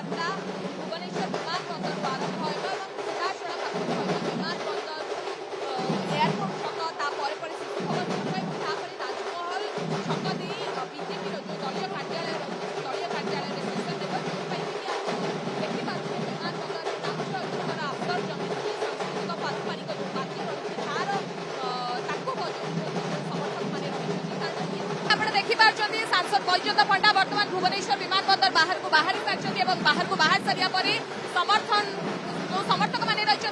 यात्रा भुवनेश्वर विमानबंदर आरंभ हो सीधासड़क विमानबंदर एयरपोर्ट छक शिशु भवन छक राजमहल छक दे बीजेपी जो दलीय कार्यालय स्टेशन देखिए विमानबंदर नामर आफतर जमी सांस्कृतिक पारंपरिक जो बाकी रही तार समर्थक मैंने देखिपार सांसद बैजयंत पंडा बर्तमान भुवनेश्वर विमानबंदर बाहर को बाहरी सारी पर समर्थन जो समर्थक मैंने रही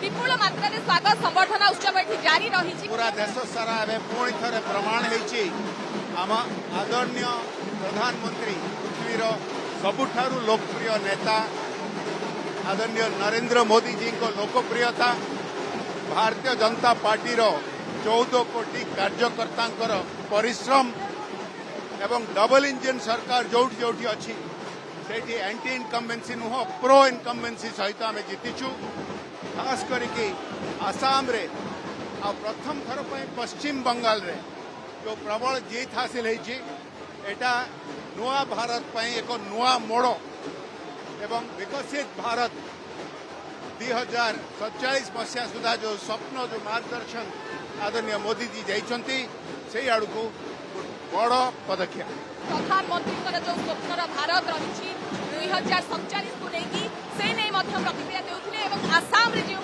विपुल मात्रा स्वागत संबर्धना उत्सव ये जारी रही पूरा देश सारा पुणी थे प्रमाण होम आदरणीय प्रधानमंत्री पृथ्वीर सबुठारु लोकप्रिय नेता आदरणीय नरेंद्र मोदी जी को लोकप्रियता भारतीय जनता पार्टी 14 कोटी कार्यकर्ता परिश्रम एवं डबल इंजन सरकार जोटी जोटी अच्छी से एंटी इनकम्बेन्सी नुह प्रो इनकम्बेन्सी सहित आम जीतिचु खास करके आसाम रे आ प्रथम थर पश्चिम बंगाल रे जो प्रबल जीत हासिल होती एटा नुआ भारत एक नुआ मोड़ एवं विकसित भारत 2047 मसीहा सुधा जो स्वप्न जो मार्गदर्शन आदरणीय मोदी जी जाइछंती से आड़ को बड़ पदक्षेप प्रधानमंत्री जो स्वप्नर भारत रही 2047 को लेकिन से नहीं प्रतिक्रिया देउथिले एवं आसाम रे जो